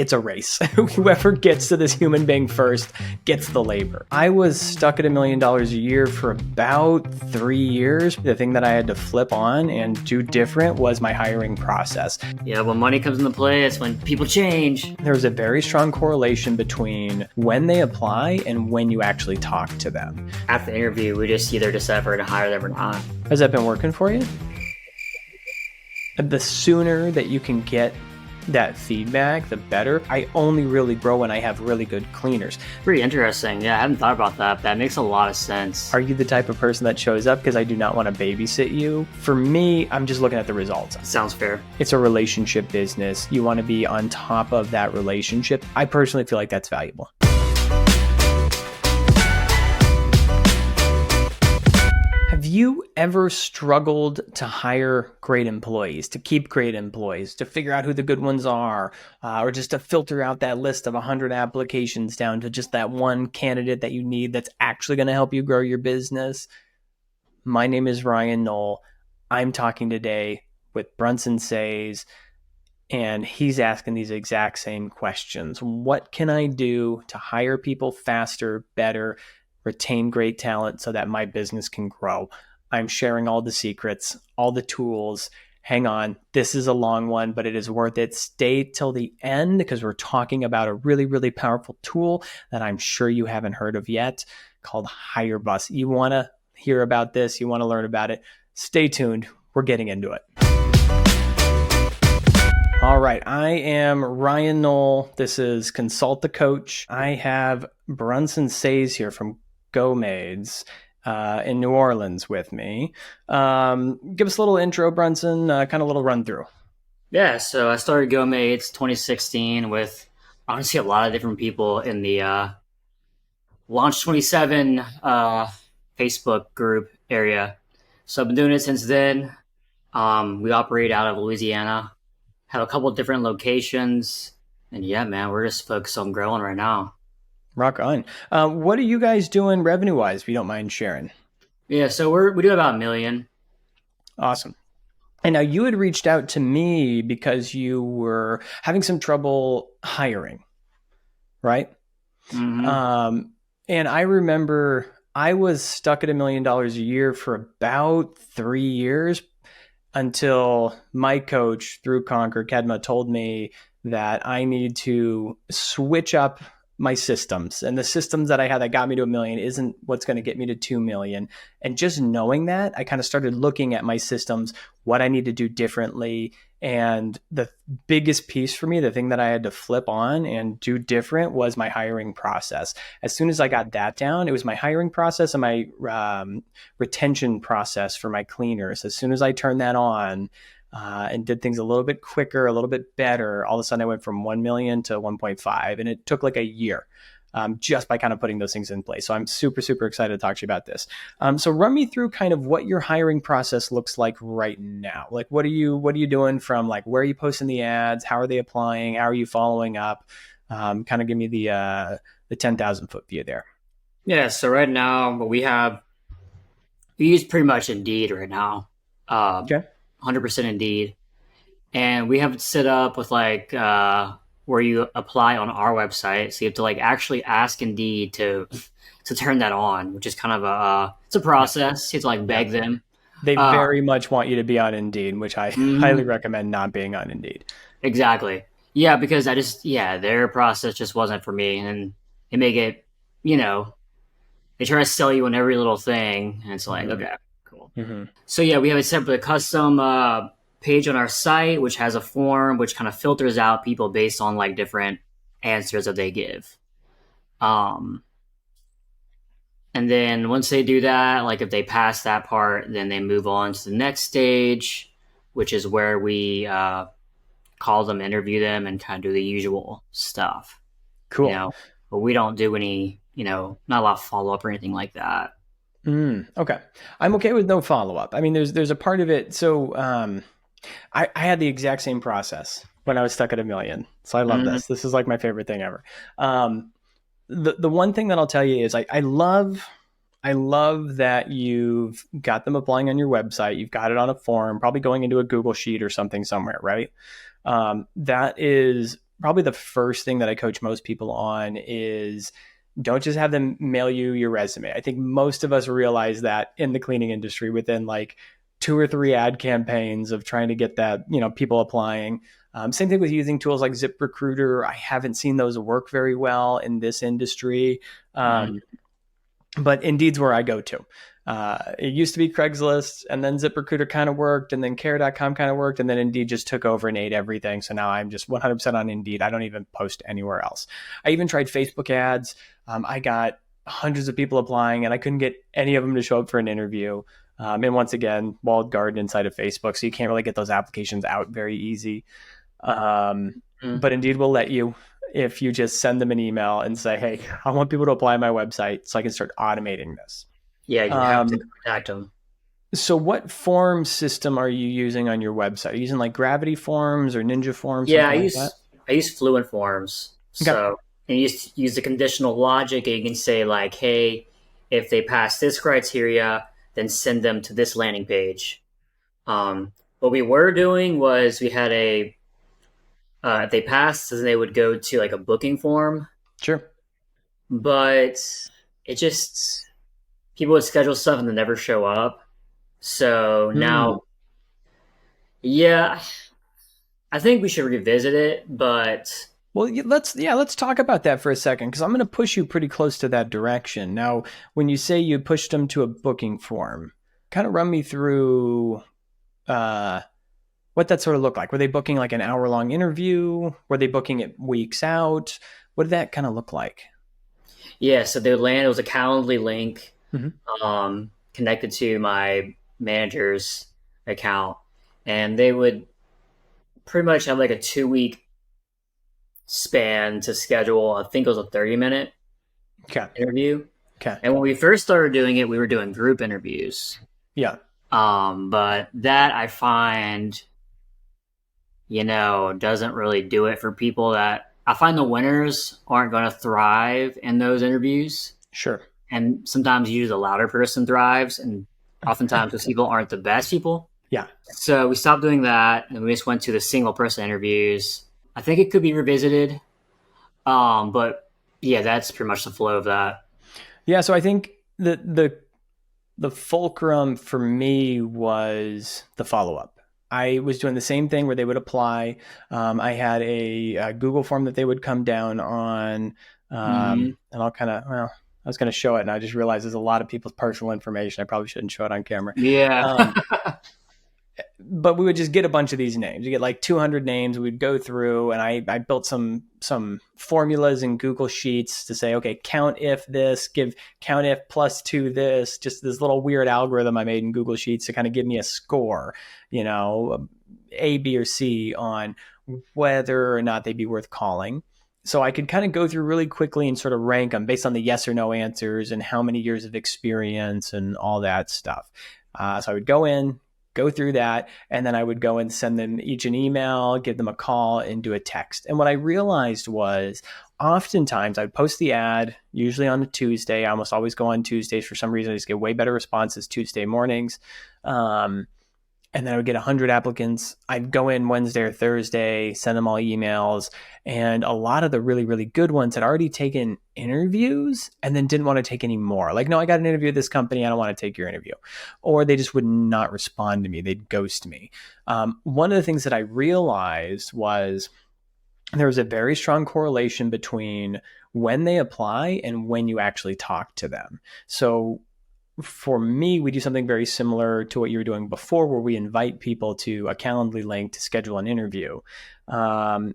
it's a race. Whoever gets to this human being first gets the labor. I was stuck at $1 million a year for about 3 years. The thing that I had to flip on and do different was my hiring process. Yeah, when money comes into play, it's when people change. There's a very strong correlation between when they apply and when you actually talk to them. After the interview, we just either decide to hire them or not. Has that been working for you? The sooner that you can get that feedback, the better. I only really grow when I have really good cleaners. Pretty interesting. Yeah, I hadn't thought about that. That makes a lot of sense. Are you the type of person that shows up because I do not want to babysit you? For me, I'm just looking at the results. Sounds fair. It's a relationship business. You want to be on top of that relationship. I personally feel like that's valuable. Have you ever struggled to hire great employees, to keep great employees, to figure out who the good ones are, or just to filter out that list of 100 applications down to just that one candidate that you need that's actually going to help you grow your business? My name is Ryan Knoll. I'm talking today with Brunson Sayes, and he's asking these exact same questions. What can I do to hire people faster, better, retain great talent so that my business can grow? I'm sharing all the secrets, all the tools. Hang on, this is a long one, but it is worth it. Stay till the end because we're talking about a really, really powerful tool that I'm sure you haven't heard of yet called HireBus. You want to hear about this, you want to learn about it, stay tuned. We're getting into it. All right, I am Ryan Knoll. This is Consult the Coach. I have Brunson Sayes here from GoMaids in New Orleans with me. Give us a little intro, Brunson, kind of a little run through. Yeah, so I started GoMaids 2016 with honestly a lot of different people in the Launch 27 Facebook group area. So I've been doing it since then. We operate out of Louisiana, have a couple of different locations, and yeah, man, we're just focused on growing right now. Rock on. What are you guys doing revenue-wise, if you don't mind sharing? Yeah, so we do about $1 million. Awesome. And now you had reached out to me because you were having some trouble hiring, right? Mm-hmm. And I remember I was stuck at $1 million a year for about 3 years until my coach through Conquer, Kedma, told me that I need to switch up my systems, and the systems that I had that got me to $1 million isn't what's going to get me to 2 million. And just knowing that, I kind of started looking at my systems, what I need to do differently. And the biggest piece for me, the thing that I had to flip on and do different was my hiring process. As soon as I got that down, it was my hiring process and my retention process for my cleaners. As soon as I turned that on, and did things a little bit quicker, a little bit better, all of a sudden I went from 1 million to 1.5, and it took like a year just by kind of putting those things in place. So I'm super, super excited to talk to you about this. So run me through kind of what your hiring process looks like right now. Like, what are you doing from like, where are you posting the ads? How are they applying? How are you following up? Kind of give me the 10,000 foot view there. Yeah. So right now we use pretty much Indeed right now. Okay. 100% Indeed. And we have it set up with like where you apply on our website. So you have to like actually ask Indeed to turn that on, which is kind of it's a process. You have to like beg them. They very much want you to be on Indeed, which I highly recommend not being on Indeed. Exactly. Yeah, because their process just wasn't for me. And they make it, they try to sell you on every little thing. And it's like, okay. Mm-hmm. So yeah, we have it set up with a custom page on our site, which has a form which kind of filters out people based on like different answers that they give. And then once they do that, like if they pass that part, then they move on to the next stage, which is where we call them, interview them, and kind of do the usual stuff. Cool. But we don't do any, not a lot of follow-up or anything like that. Okay. I'm okay with no follow-up. I mean, there's a part of it. So I had the exact same process when I was stuck at $1 million. So I love this. This is like my favorite thing ever. The one thing that I'll tell you is I love that you've got them applying on your website. You've got it on a form, probably going into a Google sheet or something somewhere, right? That is probably the first thing that I coach most people on is don't just have them mail you your resume. I think most of us realize that in the cleaning industry within like 2 or 3 ad campaigns of trying to get that, people applying. Same thing with using tools like ZipRecruiter. I haven't seen those work very well in this industry. Mm. But Indeed's where I go to. It used to be Craigslist, and then ZipRecruiter kind of worked, and then Care.com kind of worked, and then Indeed just took over and ate everything. So now I'm just 100% on Indeed. I don't even post anywhere else. I even tried Facebook ads. I got hundreds of people applying, and I couldn't get any of them to show up for an interview. And once again, walled garden inside of Facebook, so you can't really get those applications out very easy. But Indeed will let you if you just send them an email and say, hey, I want people to apply on my website so I can start automating this. Yeah, you have to contact them. So what form system are you using on your website? Are you using like Gravity Forms or Ninja Forms? Yeah, I like use Fluent Forms. Okay. So and you use the conditional logic, and you can say like, hey, if they pass this criteria, then send them to this landing page. What we were doing was we had if they passed, then they would go to like a booking form. Sure. But it just people would schedule stuff and then never show up. So now, yeah, I think we should revisit it. But well, let's talk about that for a second, because I'm going to push you pretty close to that direction. Now, when you say you pushed them to a booking form, kind of run me through what that sort of looked like. Were they booking like an hour-long interview? Were they booking it weeks out? What did that kind of look like? Yeah, so they would land. It was a Calendly link connected to my manager's account, and they would pretty much have like a 2-week span to schedule. I think it was a 30-minute interview. Okay. And when we first started doing it, we were doing group interviews. Yeah. But that I find, doesn't really do it for people that I find the winners aren't going to thrive in those interviews. Sure. And sometimes usually the louder person thrives, and oftentimes those people aren't the best people. Yeah. So we stopped doing that, and we just went to the single person interviews. I think it could be revisited. But yeah, that's pretty much the flow of that. Yeah. So I think the fulcrum for me was the follow-up. I was doing the same thing where they would apply. I had a Google form that they would come down on, and I was going to show it, and I just realized there's a lot of people's personal information. I probably shouldn't show it on camera. Yeah. But we would just get a bunch of these names. You get like 200 names. We'd go through, and I built some formulas in Google Sheets to say, okay, count if this, give count if plus 2 this, just this little weird algorithm I made in Google Sheets to kind of give me a score, A, B, or C on whether or not they'd be worth calling. So I could kind of go through really quickly and sort of rank them based on the yes or no answers and how many years of experience and all that stuff. So I would go through that, and then I would go and send them each an email, give them a call, and do a text. And what I realized was oftentimes I'd post the ad, usually on a Tuesday. I almost always go on Tuesdays. For some reason, I just get way better responses Tuesday mornings. And then I would get 100 applicants. I'd go in Wednesday or Thursday, send them all emails. And a lot of the really, really good ones had already taken interviews and then didn't want to take any more. Like, no, I got an interview at this company. I don't want to take your interview. Or they just would not respond to me. They'd ghost me. One of the things that I realized was there was a very strong correlation between when they apply and when you actually talk to them. So for me, we do something very similar to what you were doing before, where we invite people to a Calendly link to schedule an interview. And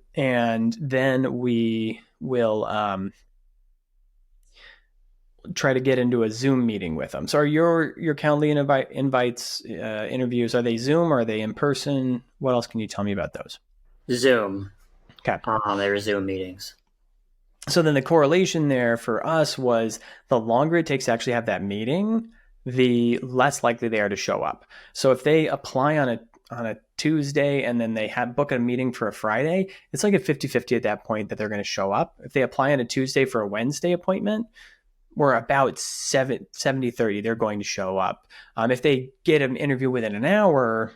then we will try to get into a Zoom meeting with them. So are your Calendly invites, interviews, are they Zoom or are they in person? What else can you tell me about those? Zoom. Okay. They were Zoom meetings. So then the correlation there for us was the longer it takes to actually have that meeting, the less likely they are to show up. So if they apply on a Tuesday and then they book a meeting for a Friday, it's like a 50-50 at that point that they're going to show up. If they apply on a Tuesday for a Wednesday appointment, we're about 70-30, they're going to show up. If they get an interview within an hour,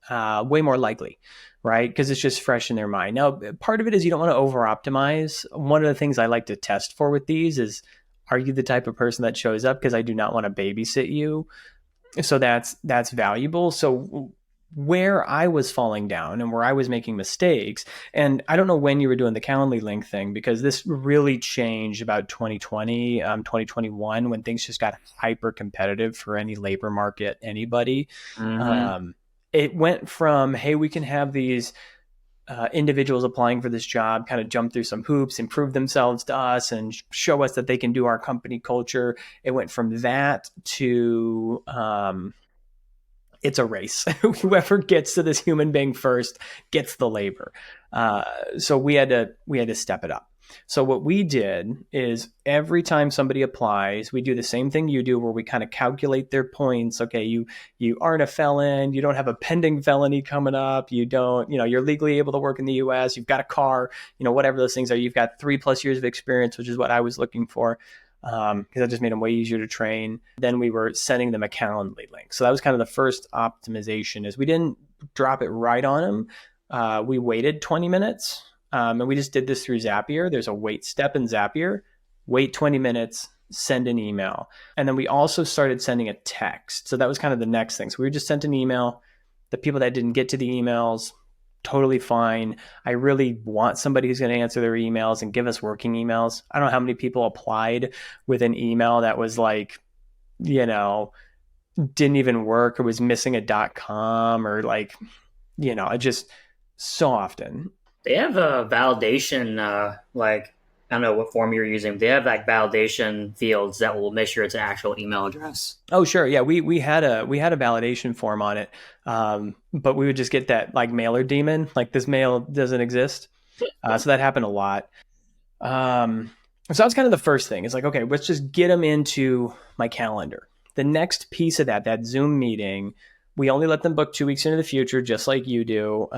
way more likely. right? Because it's just fresh in their mind. Now, part of it is you don't want to over optimize. One of the things I like to test for with these is, are you the type of person that shows up? Because I do not want to babysit you. So that's valuable. So where I was falling down and where I was making mistakes, and I don't know when you were doing the Calendly link thing, because this really changed about 2020, 2021, when things just got hyper competitive for any labor market, anybody. Mm-hmm. Um, it went from, hey, we can have these individuals applying for this job kind of jump through some hoops, improve themselves to us, and show us that they can do our company culture. It went from that to it's a race. Whoever gets to this human being first gets the labor. So we had to step it up. So what we did is every time somebody applies, we do the same thing you do, where we kind of calculate their points. Okay, you aren't a felon, you don't have a pending felony coming up, you don't, you're legally able to work in the U.S., you've got a car, whatever those things are, you've got 3+ years of experience, which is what I was looking for, because that just made them way easier to train. Then we were sending them a Calendly link. So that was kind of the first optimization, is we didn't drop it right on them. We waited 20 minutes, and we just did this through Zapier. There's a wait step in Zapier. Wait 20 minutes, send an email. And then we also started sending a text. So that was kind of the next thing. So we just sent an email. The people that didn't get to the emails, totally fine. I really want somebody who's going to answer their emails and give us working emails. I don't know how many people applied with an email that was like, didn't even work, or was missing a .com, or like, it just so often. They have a validation, like I don't know what form you're using. But they have like validation fields that will make sure it's an actual email address. Oh, sure. Yeah, we had a validation form on it, but we would just get that like mailer demon, like this mail doesn't exist. So that happened a lot. So that's kind of the first thing. It's like, okay, let's just get them into my calendar. The next piece of that Zoom meeting, we only let them book 2 weeks into the future, just like you do.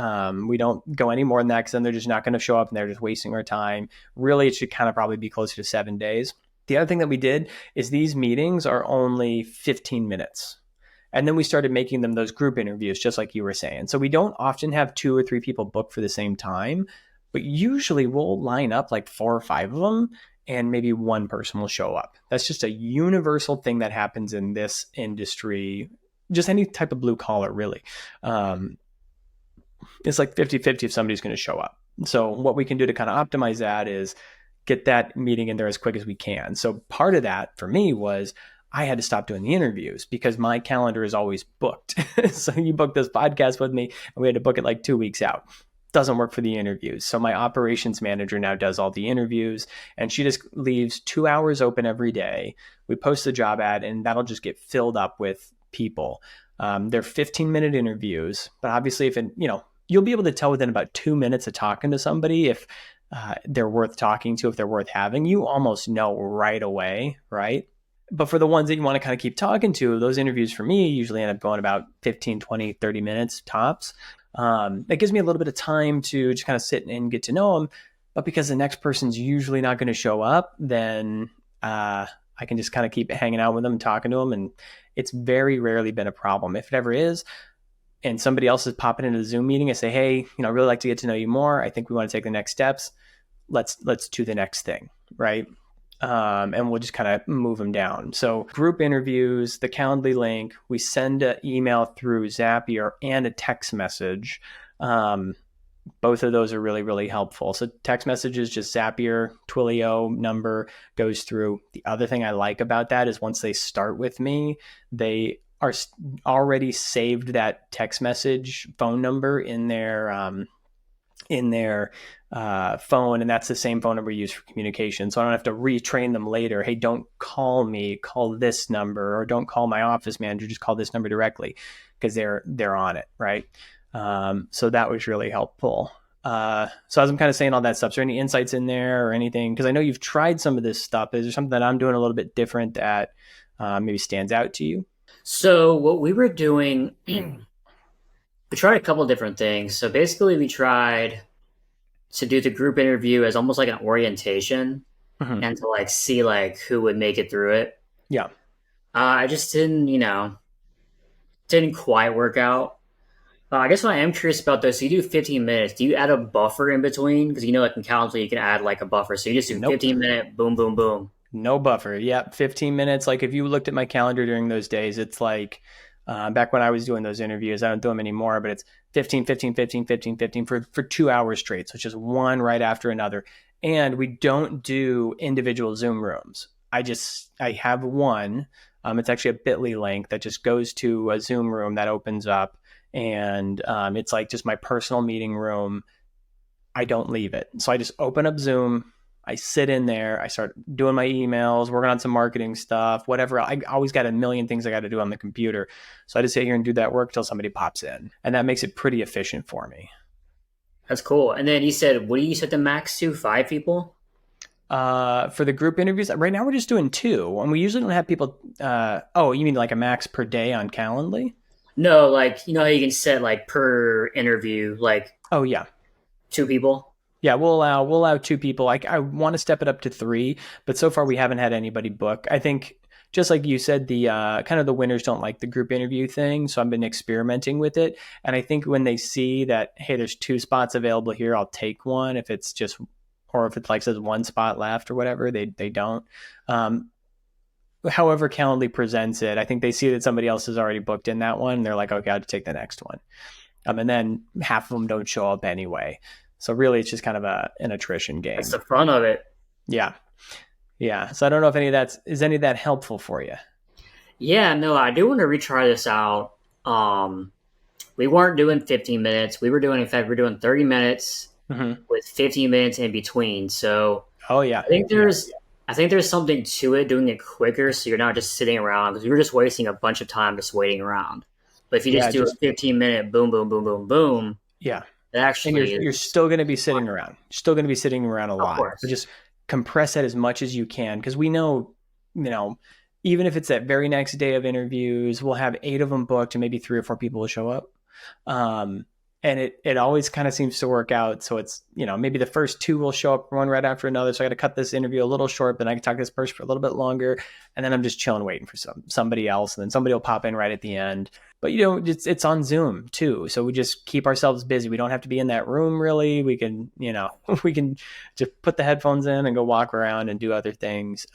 We don't go any more than that, because then they're just not going to show up and they're just wasting our time. Really, it should kind of probably be closer to 7 days. The other thing that we did is these meetings are only 15 minutes. And then we started making them those group interviews, just like you were saying. So we don't often have 2 or 3 people booked for the same time, but usually we'll line up like 4 or 5 of them, and maybe one person will show up. That's just a universal thing that happens in this industry, just any type of blue collar, really. It's like 50-50 if somebody's going to show up. So what we can do to kind of optimize that is get that meeting in there as quick as we can. So part of that for me was I had to stop doing the interviews, because my calendar is always booked. So you booked this podcast with me, and we had to book it like 2 weeks out. Doesn't work for the interviews. So my operations manager now does all the interviews, and she just leaves 2 hours open every day. We post the job ad, and that'll just get filled up with people. They're 15-minute interviews, but obviously you'll be able to tell within about 2 minutes of talking to somebody if they're worth talking to, if they're worth having. You almost know right away, right? But for the ones that you want to kind of keep talking to, those interviews for me usually end up going about 15, 20, 30 minutes tops. That gives me a little bit of time to just kind of sit and get to know them. But because the next person's usually not going to show up, then I can just kind of keep hanging out with them, talking to them. And it's very rarely been a problem. If it ever is, and somebody else is popping into the Zoom meeting and say, hey, I'd really like to get to know you more. I think we want to take the next steps. Let's do the next thing, right? And we'll just kind of move them down. So group interviews, the Calendly link, we send an email through Zapier and a text message. Both of those are really, really helpful. So text messages, just Zapier, Twilio number goes through. The other thing I like about that is once they start with me, they are already saved that text message phone number in their phone, and that's the same phone number we use for communication. So I don't have to retrain them later. Hey, don't call me, call this number, or don't call my office manager, just call this number directly, because they're on it, right? So that was really helpful. So as I'm kind of saying all that stuff, is there any insights in there or anything? Because I know you've tried some of this stuff. Is there something that I'm doing a little bit different that maybe stands out to you? So what we were doing, we tried a couple different things. So basically, we tried to do the group interview as almost like an orientation, Mm-hmm. and to like see like who would make it through it. Yeah. I just didn't quite work out. I guess what I am curious about though, so you do 15 minutes. Do you add a buffer in between? Because like in Calendly, you can add like a buffer. So you just do Nope. 15-minute, boom, boom, boom. No buffer. Yep, 15 minutes. Like if you looked at my calendar during those days, it's like back when I was doing those interviews, I don't do them anymore, but it's 15, 15, 15, 15, 15 for 2 hours straight. So it's just one right after another. And we don't do individual Zoom rooms. I have one. It's actually a bit.ly link that just goes to a Zoom room that opens up. And it's like just my personal meeting room. I don't leave it. So I just open up Zoom. I sit in there. I start doing my emails, working on some marketing stuff, whatever. I always got a million things I got to do on the computer. So I just sit here and do that work till somebody pops in. And that makes it pretty efficient for me. That's cool. And then you said, what do you set the max to? 5 people? For the group interviews, right now we're just doing two. And we usually don't have people. Oh, you mean like a max per day on Calendly? No, like you know how you can set like per interview, like Oh, yeah. 2 people? Yeah, we'll allow two people. I want to step it up to three, but so far we haven't had anybody book. I think just like you said, the kind of the winners don't like the group interview thing, so I've been experimenting with it. And I think when they see that, hey, there's two spots available here, I'll take one. If it's just, or if it like says one spot left or whatever, they don't. Um, However, Calendly presents it, I think they see that somebody else is already booked in that one. And they're like, okay, I'll take the next one. And then half of them don't show up anyway. So really, it's just kind of an attrition That's game. the fun of it. Yeah, yeah. So I don't know if any of that helpful for you. Yeah, no, I do want to retry this out. Um, we weren't doing 15 minutes. We were doing, in fact, we're doing 30 minutes Mm-hmm. with 15 minutes in between. So Oh yeah, I think yeah, there's, I think there's something to it, doing it quicker, so you're not just sitting around because you're just wasting a bunch of time just waiting around. But if you just yeah. do a Just 15-minute boom, boom, boom, boom, boom, yeah. it And you're actually you're is still going to be sitting around. You're still going to be sitting around a of lot. But course. just compress that as much as you can because we know, you know, even if it's that very next day of interviews, we'll have eight of them booked and maybe three or four people will show up. Um, and it always kind of seems to work out. So it's, maybe the first two will show up one right after another. So I got to cut this interview a little short, but I can talk to this person for a little bit longer. And then I'm just chilling, waiting for somebody else. And then somebody will pop in right at the end. But it's on Zoom too. So we just keep ourselves busy. We don't have to be in that room really. We can, we can just put the headphones in and go walk around and do other things.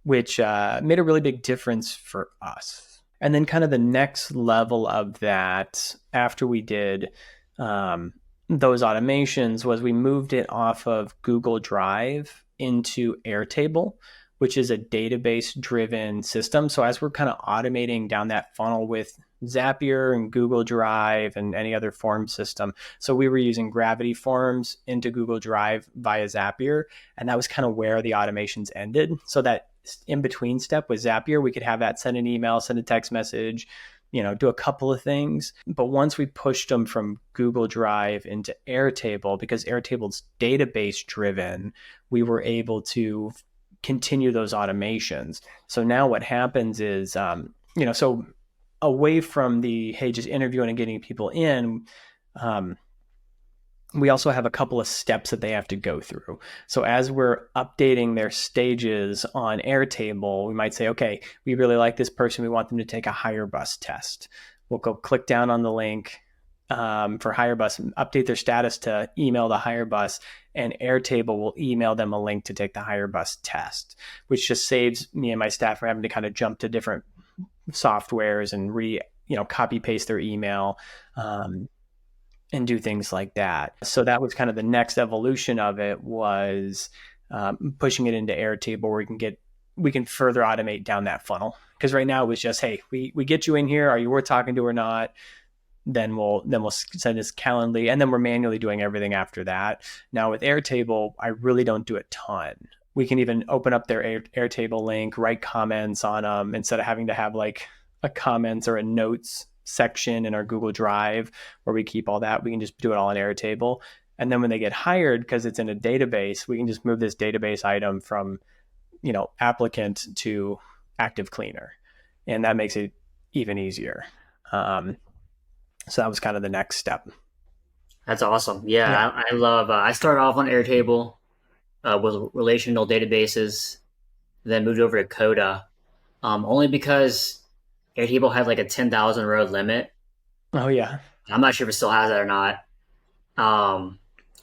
Which made a really big difference for us. And then, kind of the next level of that, after we did those automations, was we moved it off of Google Drive into Airtable, which is a database driven system. So, as we're kind of automating down that funnel with Zapier and Google Drive and any other form system. So we were using Gravity Forms into Google Drive via Zapier. And that was kind of where the automations ended. So that in between step with Zapier, we could have that send an email, send a text message, do a couple of things. But once we pushed them from Google Drive into Airtable, because Airtable's database driven, we were able to continue those automations. So now what happens is, so away from the, hey, just interviewing and getting people in, we also have a couple of steps that they have to go through. So as we're updating their stages on Airtable, we might say, okay, we really like this person. We want them to take a HireBus test. We'll go click down on the link for HireBus, update their status to email the HireBus, and Airtable will email them a link to take the HireBus test, which just saves me and my staff from having to kind of jump to different softwares and copy paste their email. And do things like that. So that was kind of the next evolution of it, was pushing it into Airtable where we can further automate down that funnel. Because right now it was just, hey, we get you in here. Are you worth talking to or not? Then we'll send this Calendly, and then we're manually doing everything after that. Now with Airtable, I really don't do a ton. We can even open up their Airtable link, write comments on them instead of having to have like a comments or a notes section in our Google Drive where we keep all that. We can just do it all in Airtable. And then when they get hired, because it's in a database, we can just move this database item from, applicant to active cleaner. And that makes it even easier. So that was kind of the next step. That's awesome. Yeah, Yeah. I love. I started off on Airtable with relational databases, then moved over to Coda, only because Airtable had like a 10,000 row limit. Oh yeah. I'm not sure if it still has that or not.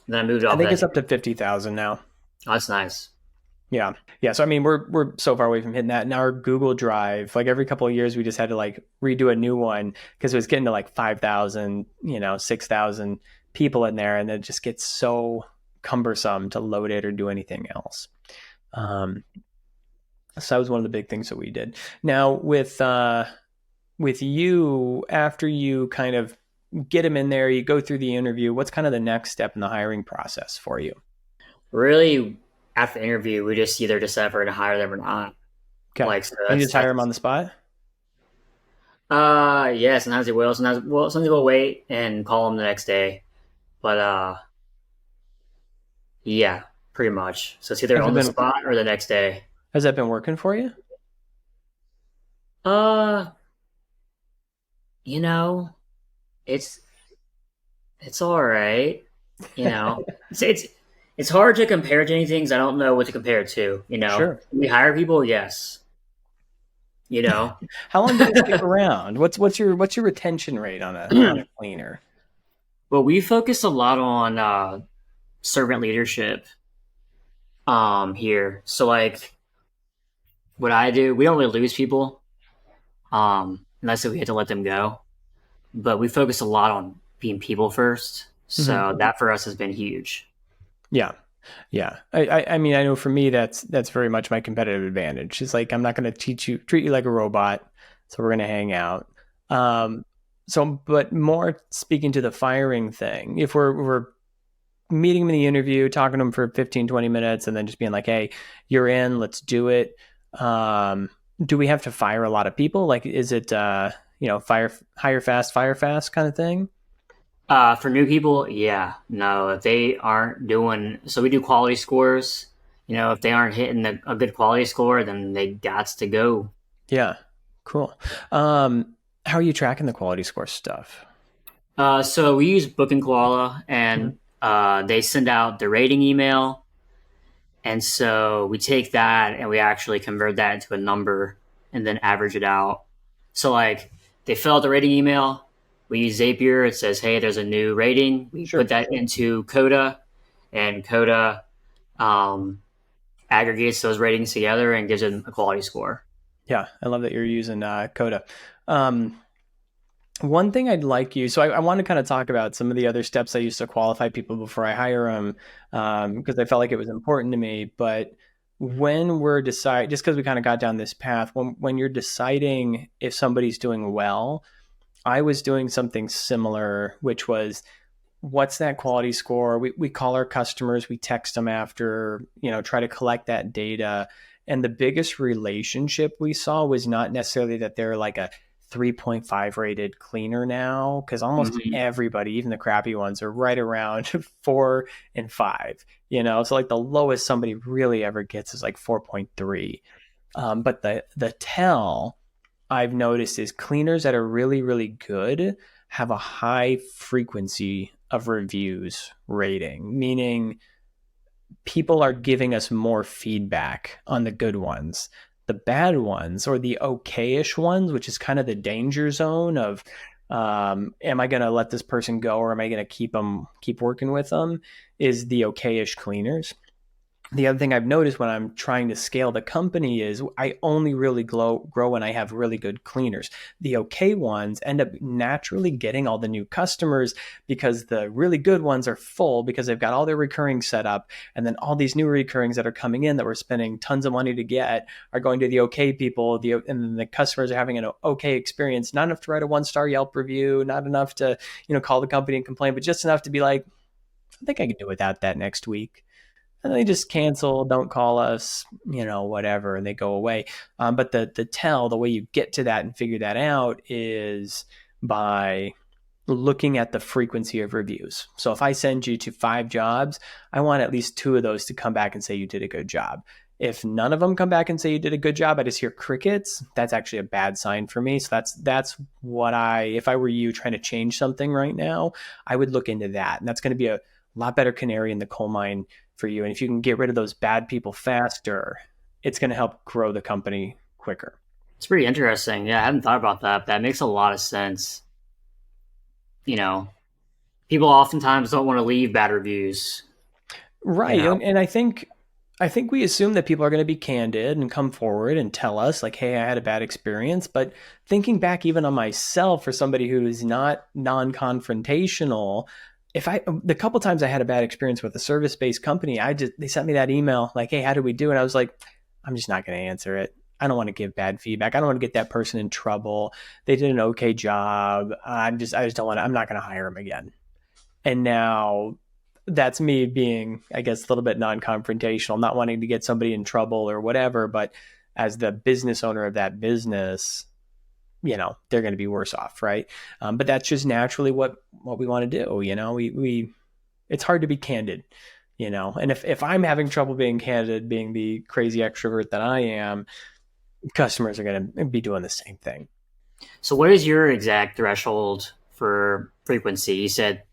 Then I moved I off think that. it's up to 50,000 now. Oh, that's nice. Yeah. Yeah. So I mean we're so far away from hitting that. And our Google Drive, like every couple of years we just had to like redo a new one because it was getting to like 5,000, 6,000 people in there and it just gets so cumbersome to load it or do anything else. Um so that was one of the big things that we did. Now with you, after you kind of get them in there, you go through the interview, what's kind of the next step in the hiring process for you? Really, after the interview, we just either decide if we're going to hire them or not. Okay. Like, so You that's just hire them that's on the spot? yeah. Sometimes they will. Sometimes we'll wait and call them the next day. But yeah, pretty much. So it's either Has it on the been spot or the next day. has that been working for you? Uh, you know, it's it's all right. You know, it's hard to compare to anything 'cause I don't know what to compare it to. Sure. We hire people, yes. You know, How long do they stick around? What's your retention rate on a cleaner? well, we focus a lot on servant leadership here. So like what I do, we don't really lose people unless we had to let them go. But we focus a lot on being people first. Hmm. So that for us has been huge. Yeah. Yeah. I mean, I know for me that's very much my competitive advantage. It's like I'm not going to treat you like a robot, so we're going to hang out. Um, but more speaking to the firing thing, if we're meeting them in the interview, talking to them for 15, 20 minutes, and then just being like, hey, you're in, let's do it. Um, do we have to fire a lot of people? Like, is it, fire fast kind of thing? For new people, yeah, no, if they aren't doing, so we do quality scores. If they aren't hitting a good quality score, then they got to go. Yeah, cool. How are you tracking the quality score stuff? So we use Book and Koala, Mhm. and they send out the rating email. And so we take that and we actually convert that into a number and then average it out. So like they fill out the rating email. We use Zapier. It says, hey, there's a new rating. We put Sure. that into Coda, and Coda um, aggregates those ratings together and gives them a quality score. Yeah, I love that you're using Coda. Um, One thing I'd like you, so I want to kind of talk about some of the other steps I used to qualify people before I hire them, because I felt like it was important to me. But when we're deciding, just because we kind of got down this path, when you're deciding if somebody's doing well, I was doing something similar, which was what's that quality score? We call our customers, we text them after, try to collect that data. And the biggest relationship we saw was not necessarily that they're like a 3.5 rated cleaner now, because almost Mm-hmm. everybody, even the crappy ones, are right around 4 and 5. So like the lowest somebody really ever gets is like 4.3. But the tell I've noticed is cleaners that are really, really good have a high frequency of reviews rating, meaning people are giving us more feedback on the good ones. The bad ones or the okayish ones, which is kind of the danger zone of, am I going to let this person go or am I going to keep working with them? Is the okayish cleaners. The other thing I've noticed when I'm trying to scale the company is I only really grow when I have really good cleaners. The okay ones end up naturally getting all the new customers because the really good ones are full because they've got all their recurring set up. And then all these new recurrings that are coming in that we're spending tons of money to get are going to the okay people. And then the customers are having an okay experience, not enough to write a 1-star Yelp review, not enough to, call the company and complain, but just enough to be like, I think I could do without that next week and they just cancel, don't call us, whatever, and they go away. But the way you get to that and figure that out is by looking at the frequency of reviews. So if I send you to 5 jobs, I want at least 2 of those to come back and say you did a good job. If none of them come back and say you did a good job, I just hear crickets. That's actually a bad sign for me. So that's what if I were you trying to change something right now, I would look into that. And that's going to be a lot better canary in the coal mine for you. And if you can get rid of those bad people faster, it's going to help grow the company quicker. It's pretty interesting. Yeah, I haven't thought about that. That makes a lot of sense. you know, people oftentimes don't want to leave bad reviews. You Right. know, And I think we assume that people are going to be candid and come forward and tell us like, "Hey, I had a bad experience." But thinking back even on myself for somebody who is not non-confrontational, if I the couple times I had a bad experience with a service-based company, they sent me that email like, "Hey, how did we do?" And I was like, "I'm just not going to answer it. I don't want to give bad feedback. I don't want to get that person in trouble. They did an okay job. I just don't want to, I'm not going to hire them again." And now that's me being, I guess, a little bit non-confrontational, not wanting to get somebody in trouble or whatever. But as the business owner of that business, they're going to be worse off, right? But that's just naturally what we want to do. We it's hard to be candid, and if I'm having trouble being candid, being the crazy extrovert that I am, customers are going to be doing the same thing. so what is your exact threshold for frequency? You said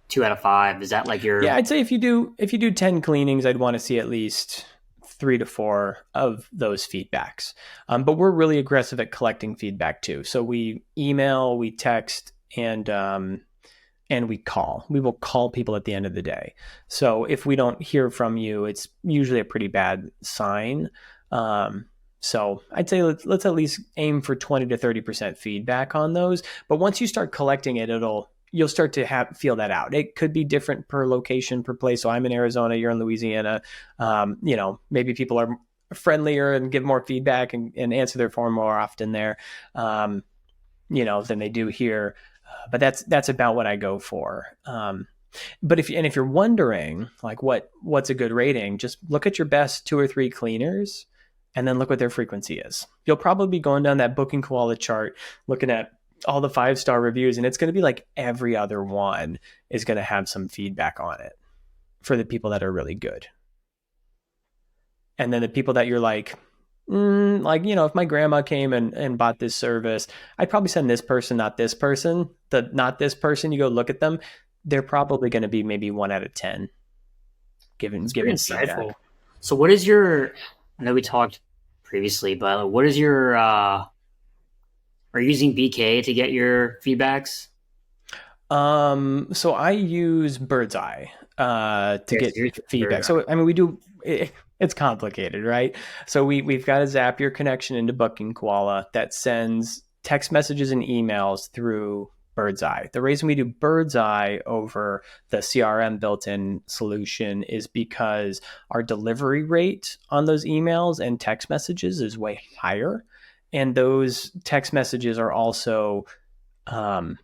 2 out of 5. Is that like Yeah, your I'd say if you do 10 cleanings, I'd want to see at least 3 to 4 of those feedbacks. But we're really aggressive at collecting feedback too. So we email, we text, and we call. We will call people at the end of the day. So if we don't hear from you, it's usually a pretty bad sign. Um, so I'd say let's at least aim for 20 to 30% feedback on those. But once you start collecting it, you'll start to feel that out. It could be different per location, per place. So I'm in Arizona, you're in Louisiana. Maybe people are friendlier and give more feedback and answer their phone more often there, than they do here. But that's about what I go for. But if you're wondering like what's a good rating, just look at your best 2 or 3 cleaners, and then look what their frequency is. You'll probably be going down that booking koala chart, looking at all the 5-star reviews, and it's going to be like every other one is going to have some feedback on it for the people that are really good. And then the people that you're like, if my grandma came and bought this service, I'd probably send this person, not this person. The not this person, you go look at them, they're probably going to be maybe 1 out of 10 It's pretty given insightful. feedback. So what is your? I know we talked previously, but what is your? Are you using BK to get your feedbacks? So I use Bird's Eye to Yes, get yours is feedback. Bird. So I mean, it's complicated, right? So we've got a Zapier connection into Booking Koala that sends text messages and emails through Bird's Eye. The reason we do Bird's Eye over the CRM built-in solution is because our delivery rate on those emails and text messages is way higher, and those text messages are also um,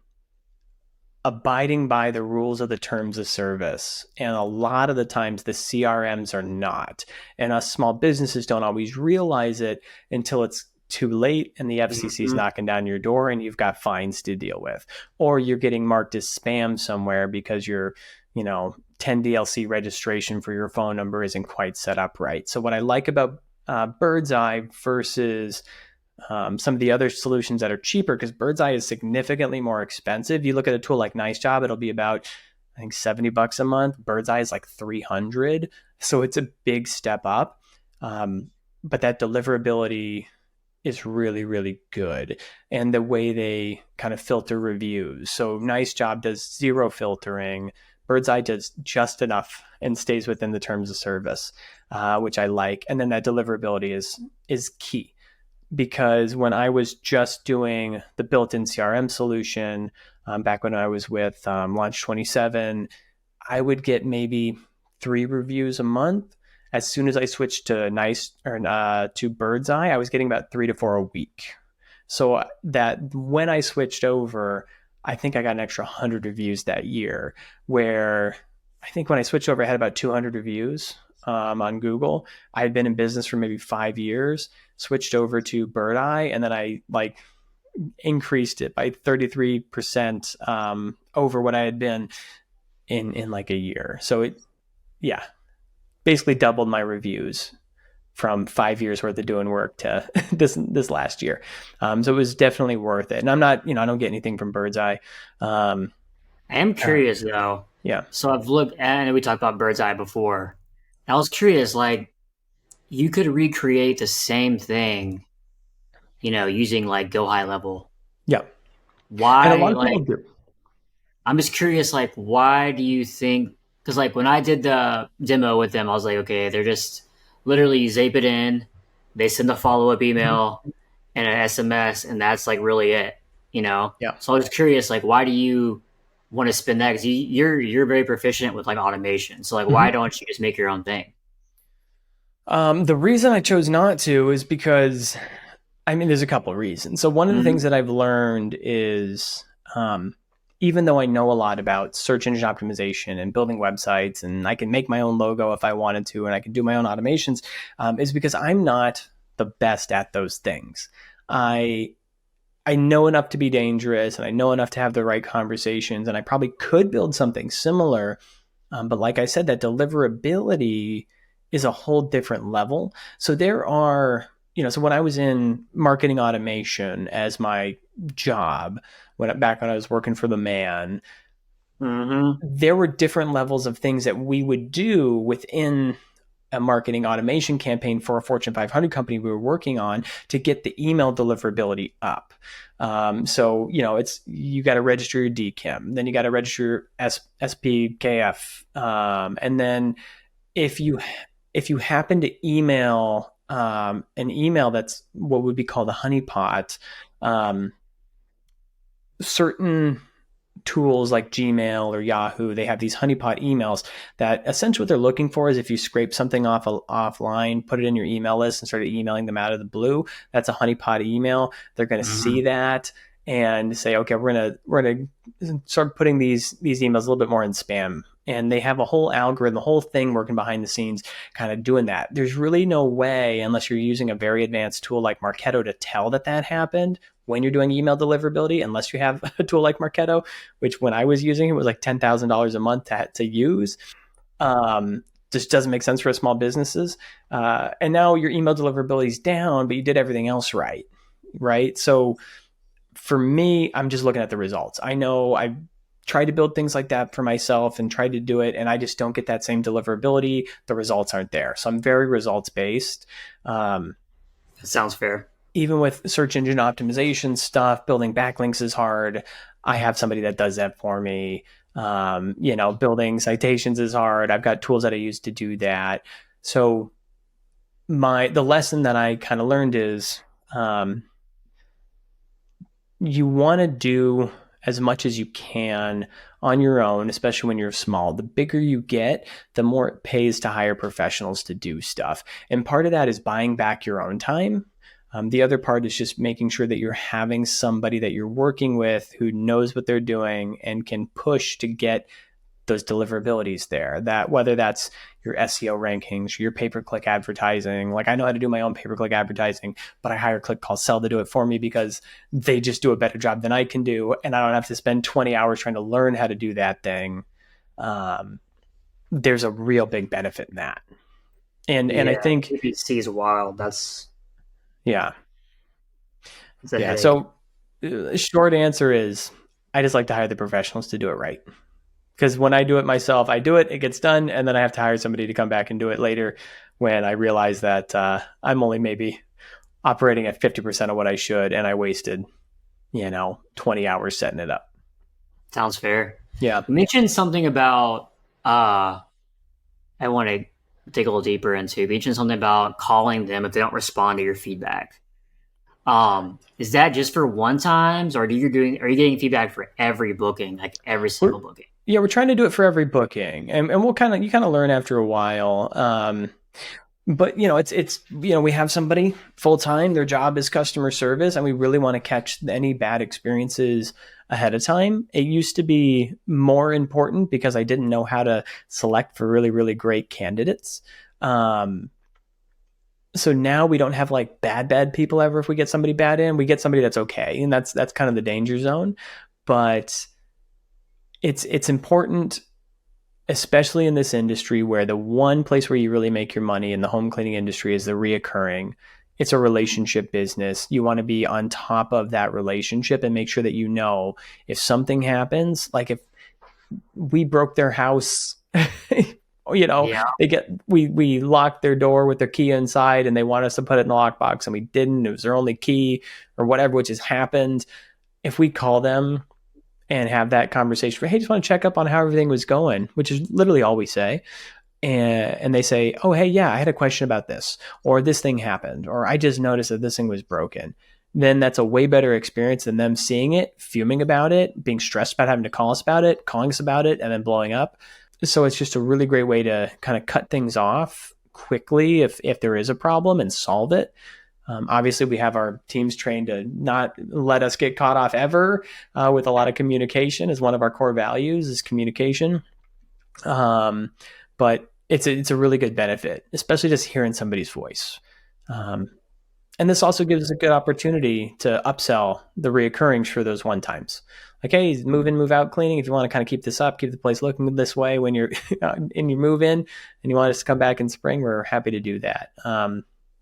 abiding by the rules of the terms of service. And a lot of the times the CRMs are not. And us small businesses don't always realize it until it's too late and the FCC is Mm-hmm. knocking down your door and you've got fines to deal with. Or you're getting marked as spam somewhere because your 10DLC registration for your phone number isn't quite set up right. So what I like about Bird's Eye versus some of the other solutions that are cheaper, because Bird's Eye is significantly more expensive. You look at a tool like Nice Job, it'll be about, I think, $70 a month. Bird's Eye is like 300, so it's a big step up. But that deliverability is really, really good, and the way they kind of filter reviews. So Nice Job does zero filtering. Bird's Eye does just enough and stays within the terms of service, which I like. And then that deliverability is key, because when I was just doing the built-in CRM solution, back when I was with Launch 27, I would get maybe 3 reviews a month. As soon as I switched to to Bird's Eye, I was getting about 3 to 4 a week. So that when I switched over, I think I got an extra 100 reviews that year. Where I think when I switched over, I had about 200 reviews on Google. I had been in business for maybe 5 years, switched over to Bird Eye, and then I like increased it by 33% over what I had been in like a year. So yeah, basically doubled my reviews from 5 years worth of doing work to this last year. So it was definitely worth it. And I'm not, I don't get anything from Bird's Eye. Um, I am uh, curious though. yeah. So I've looked at, I know we talked about Bird's Eye before. I was curious, like you could recreate the same thing, using like Go High Level. Yeah. And a Why, lot of people like, do. I'm just curious, like, why do you think? Because like when I did the demo with them, I was like, okay, they're just literally zape it in, they send a follow up Mhm. email and an SMS, and that's like really it, you know. Yeah. So I was curious, like, why do you want to spin that? Because you're very proficient with like automation, so like, why Mhm. don't you just make your own thing? The reason I chose not to is because, I mean, there's a couple of reasons. So one of the things Hmm. that I've learned is, um, even though I know a lot about search engine optimization and building websites, and I can make my own logo if I wanted to, and I can do my own automations, is because I'm not the best at those things. I I know enough to be dangerous, and I know enough to have the right conversations, and I probably could build something similar. But like I said, that deliverability is a whole different level. So there are, so when I was in marketing automation as my job, back when I was working for the man, Hmm. there were different levels of things that we would do within a marketing automation campaign for a Fortune 500 company we were working on to get the email deliverability up. So it's you got to register your DKIM, then you got to register your SPKF, and then if you if you happen to email an email that's what would be called a honeypot, um, certain tools like Gmail or Yahoo, they have these honeypot emails that essentially what they're looking for is if you scrape something offline, put it in your email list and started emailing them out of the blue, that's a honeypot email. They're going to see Hmm. that and say, okay, we're gonna start putting these emails a little bit more in spam. And they have a whole algorithm, the whole thing working behind the scenes, kind of doing that. There's really no way, unless you're using a very advanced tool like Marketo, to tell that happened when you're doing email deliverability, unless you have a tool like Marketo, which when I was using it was like $10,000 a month to use. Just doesn't make sense for small businesses. And now your email deliverability is down, but you did everything else right. Right. So for me, I'm just looking at the results. I know I've tried to build things like that for myself and tried to do it, and I just don't get that same deliverability. The results aren't there. So I'm very results based. Um, That sounds fair. Even with search engine optimization stuff, building backlinks is hard. I have somebody that does that for me. Building citations is hard. I've got tools that I use to do that. So the lesson that I kind of learned is, um, you want to do as much as you can on your own, especially when you're small. The bigger you get, the more it pays to hire professionals to do stuff. And part of that is buying back your own time. The other part is just making sure that you're having somebody that you're working with who knows what they're doing and can push to get those deliverabilities there. That whether that's your SEO rankings, your pay-per-click advertising. Like I know how to do my own pay-per-click advertising, but I hire Click Call Sell to do it for me because they just do a better job than I can do, and I don't have to spend 20 hours trying to learn how to do that thing. Um, there's a real big benefit in that, and I Yeah, think PPC is wild. yeah, That's a yeah. headache. So short answer is I just like to hire the professionals to do it right. Because when I do it myself, I do it, it gets done, and then I have to hire somebody to come back and do it later when I realize that I'm only maybe operating at 50% of what I should, and I wasted, 20 hours setting it up. Sounds fair. Yeah. You mentioned something about I want to dig a little deeper into. You mentioned something about calling them if they don't respond to your feedback. Is that just for one times, or are you getting feedback for every booking, like every We're, single booking? yeah, we're trying to do it for every booking, and you kind of learn after a while. But we have somebody full time, their job is customer service, and we really want to catch any bad experiences ahead of time. It used to be more important because I didn't know how to select for really, really great candidates. Um, so now we don't have like bad people ever. If we get somebody bad in, we get somebody that's okay, and that's kind of the danger zone. But it's important, especially in this industry where the one place where you really make your money in the home cleaning industry is the reoccurring. It's a relationship business. You want to be on top of that relationship and make sure that if something happens, like if we broke their house, Yeah, we locked their door with their key inside and they want us to put it in the lockbox and we didn't. It was their only key or whatever, which has happened. If we call them and have that conversation for, hey, just want to check up on how everything was going, which is literally all we say. And they say, oh, hey, yeah, I had a question about this, or this thing happened, or I just noticed that this thing was broken. Then that's a way better experience than them seeing it, fuming about it, being stressed about having to call us about it, calling us about it, and then blowing up. So it's just a really great way to kind of cut things off quickly if there is a problem and solve it. Obviously, we have our teams trained to not let us get caught off ever with a lot of communication. Is one of our core values is communication. But it's a really good benefit, especially just hearing somebody's voice. And this also gives us a good opportunity to upsell the reoccurrings for those one times. Like, hey, move in, move out cleaning. If you want to kind of keep this up, keep the place looking this way when you're in your move in, and you want us to come back in spring, we're happy to do that.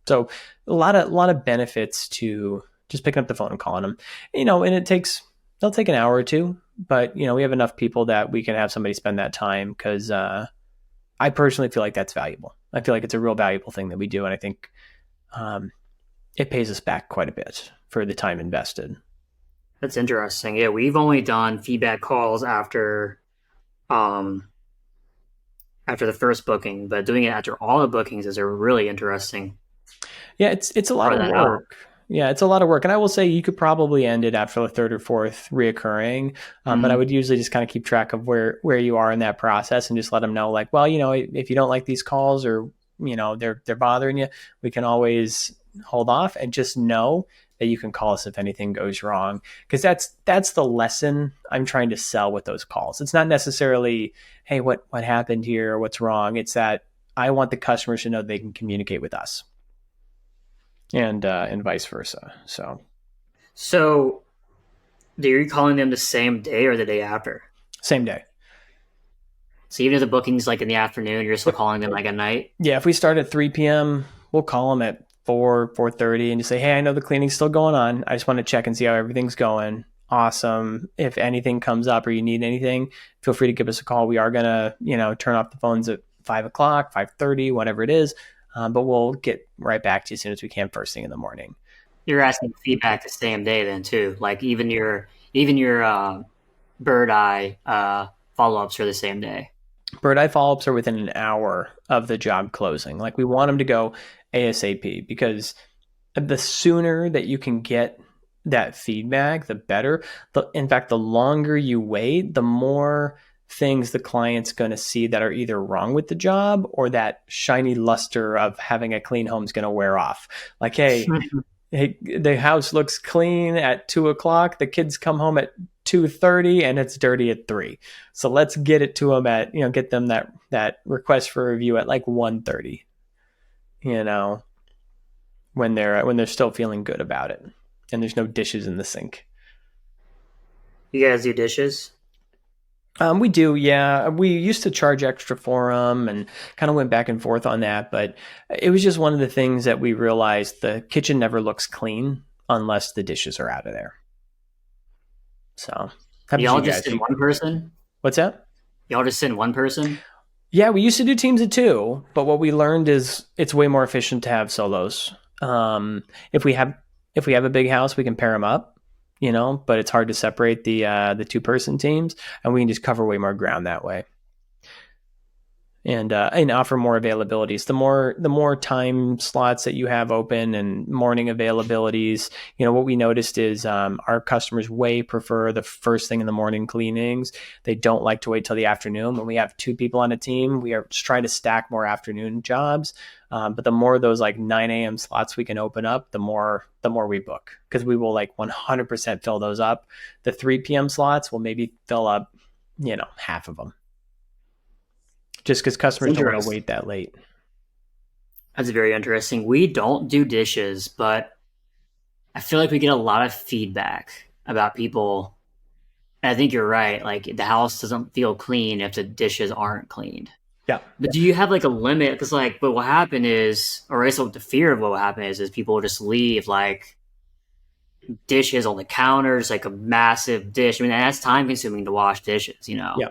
So a lot of benefits to just picking up the phone and calling them. And it'll take an hour or two, but we have enough people that we can have somebody spend that time because I personally feel like that's valuable. I feel like it's a real valuable thing that we do, and I think it pays us back quite a bit for the time invested. That's interesting. Yeah, we've only done feedback calls after the first booking, but doing it after all the bookings is a really interesting. Yeah, it's a lot of work. Yeah, it's a lot of work. And I will say you could probably end it after the third or fourth reoccurring. But I would usually just kind of keep track of where you are in that process and just let them know, like, well, if you don't like these calls or, they're bothering you, we can always hold off and just know that you can call us if anything goes wrong. Because that's the lesson I'm trying to sell with those calls. It's not necessarily, hey, what happened here or what's wrong. It's that I want the customers to know they can communicate with us. And vice versa. So, are you calling them the same day or the day after? Same day. So even if the booking's like in the afternoon, you're still calling them like at night? Yeah, if we start at 3 p.m., we'll call them at 4:30 and just say, hey, I know the cleaning's still going on. I just want to check and see how everything's going. Awesome. If anything comes up or you need anything, feel free to give us a call. We are going to, turn off the phones at 5 o'clock, 5:30, whatever it is. But we'll get right back to you as soon as we can first thing in the morning. You're asking feedback the same day then too. Like even your bird eye follow-ups are the same day. Bird eye follow-ups are within an hour of the job closing. Like we want them to go ASAP because the sooner that you can get that feedback, the better. In fact, the longer you wait, the more things the client's going to see that are either wrong with the job or that shiny luster of having a clean home is going to wear off. Like, hey, the house looks clean at 2 o'clock. The kids come home at 2:30 and it's dirty at 3. So let's get it to them at, get them that request for review at like 1:30, when they're still feeling good about it and there's no dishes in the sink. You guys do dishes? We do, yeah. We used to charge extra for them and kind of went back and forth on that, but it was just one of the things that we realized the kitchen never looks clean unless the dishes are out of there. So, y'all just send one person? What's that? Y'all just send one person? Yeah, we used to do teams of 2, but what we learned is it's way more efficient to have solos. If we have a big house, we can pair them up. But it's hard to separate the 2-person teams, and we can just cover way more ground that way. And offer more availabilities. The more time slots that you have open and morning availabilities, what we noticed is our customers way prefer the first thing in the morning cleanings. They don't like to wait till the afternoon. When we have 2 people on a team, we are just trying to stack more afternoon jobs. But the more of those like 9 a.m. slots we can open up, the more we book, because we will like 100% fill those up. The 3 p.m. slots will maybe fill up, half of them. Just because customers don't want to wait that late. That's very interesting. We don't do dishes, but I feel like we get a lot of feedback about people. And I think you're right. Like the house doesn't feel clean if the dishes aren't cleaned. Yeah. But do you have like a limit? Because but what happened is, or I guess the fear of what will happen is people will just leave like dishes on the counters, like a massive dish. I mean, that's time consuming to wash dishes, Yeah.